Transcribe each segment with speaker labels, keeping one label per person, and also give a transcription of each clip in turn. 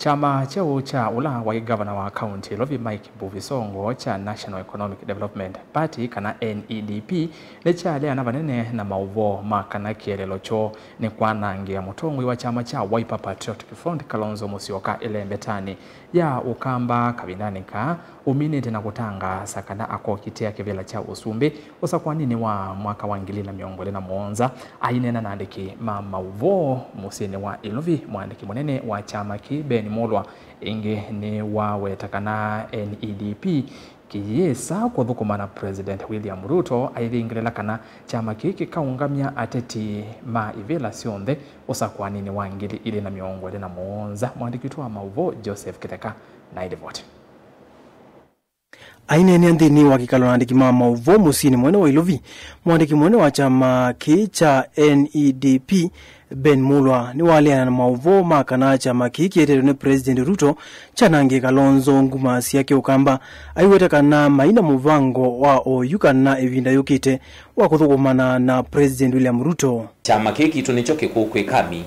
Speaker 1: Chama cheo cha ula wa governor wa county Lovi Mike Buvisongo cha National Economic Development Party kana NEDP lecha lea na vanene na mauvo makana kielelo cho ni kwa nangia mutongwi wa chama cha Wiper Patriotic Front Kalonzo Musyoka elembetani ya ukamba kabinanika uminite na kutanga sakana ako kitea kivela cha usumbi usa kwa nini wa mwaka wa 2021 ainena naandiki mauvo musine wa Ilovi mwandiki munene wa chama ki Ben Mulwa inge ni wawe takana NEDP kiyesa kwa thukumana President William Ruto aithingilela kana chama kiki kaungamia ateti ma ivela sionthe usa kwa nini wa 2021 mwandiki tu wa mauvo Joseph Kiteka na idivote
Speaker 2: aine ni andini wa kikalo andiki mama uvo musini mwene wa Ilovi mwandiki mwene wa chama kicha NEDP Ben Mulwa ni wale na mauvo makana chama kikietero ni President Ruto chanange Kalonzo ngumasi yake ukamba aiweta kana maina muvango wa oyuka na evinda yukite wa kuthukumana na President William Ruto
Speaker 3: chama kiki tunicho kikukwe kami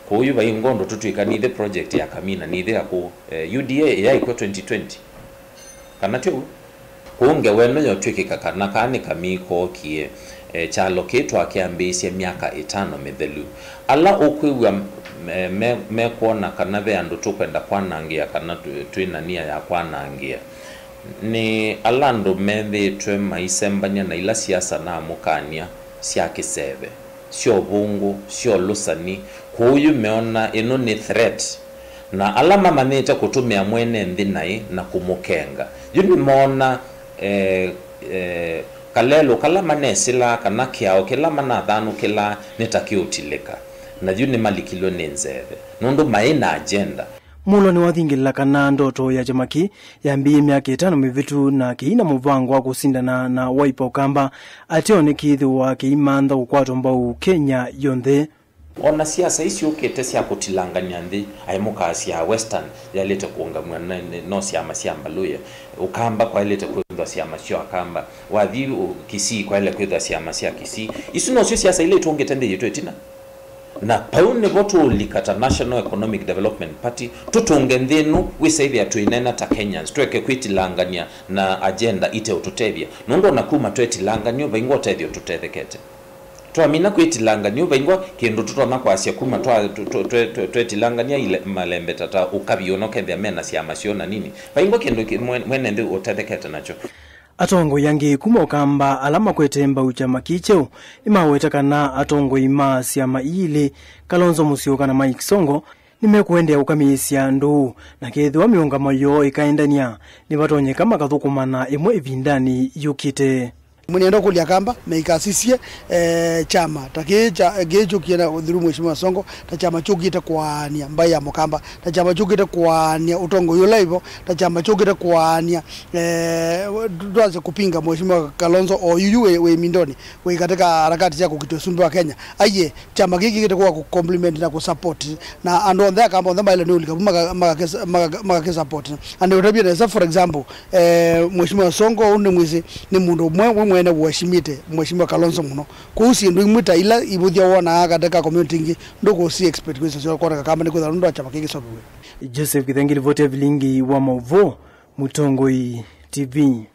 Speaker 3: kuyu ba ingondo tutuika ni the project ya kamina ni the ko UDA ya iko 2020 kana tu kuunge weno yotwike kakana kane kamiko kie chalo ketu akiambisia miaka 5 medhelu ala okwiwa me kuona kana ve ando tukwenda kwanangia kana twina nia ya kwanangia ni alando mende twe maisembanya na ila siasa na mukania sia kiseve sio bungu sio lusani kuyu meona ino ni threat na alama maneta kutumia mwene ndinai na kumukenga yuni mona kalelo kala manesila kana kiao kila manadhanu kila nitakiutileka na yuni malikilo nenzeve nondo maina agenda
Speaker 2: Mulwa ni wathingila kana ndoto ya chamaki yambiye miaka 5 mivitu na kiina muvango wa kusindana na Wiper ukamba ateo ni kithu wa kiimantha ukwato mbau Kenya yonthe
Speaker 3: ona siasa isi ukete sia kutilangania ndi aimuka sia western yalete kuungamwa no siama siamba luya ukamba kwa ilete kuunda siama sio akamba wathi Kisii kwa ile kuunda siama sia Kisii isu no siasa ile tuongetende yetu etina na paune votu likata National Economic Development Party tutunge ndinu wisaithi ya tuinena ta Kenyans tuweke kwitilangania na agenda ite ututevia nondo nakuma twetilangania vaingwa tethio tutethekete tuamina kwitilangania vaingwa kindu tutona kwa asia kuma twetilangania ile malembe tata ukabiono kethia mena siama sio na nini vaingwa kindu mwene ndi utethekete nacho
Speaker 2: atongo yangi kuma ukamba alama kwetemba uchama kicheo imaweta kana atongo ima siama ile Kalonzo Musyoka na Mike Songo nimekuendea ukamisia ndu na kethwa miungamo yo ikaendania ni batonye kama kathukumana imwe ivindani yukite
Speaker 4: Mwenendo kulia kamba meikasisie chama takeja gejo kiena udhuru mheshimiwa Songo ta chama chukite kwaania mbaya mukamba ta chama chukite kwaania utongo yo live ta chama chukite kwaania tuanze kupinga mheshimiwa Kalonzo o yuyu we mindoni we katika harakati za kukitosumbi wa Kenya aye chama kiki kite kwa compliment na kusupport na ando ndha kamba ndha ile ndio maka support and utabia for example mheshimiwa Songo unde mwizi ni mundu mwene washimite mheshimiwa Kalonzo muno kuhusi ndu imwita ila ibuthia wona katika community ngi ndoko si expect kwisa sio kwa kama ndiko ndo chama kiki sobe
Speaker 2: Joseph Kitengili vote vilingi wa mauvo Mutongoi TV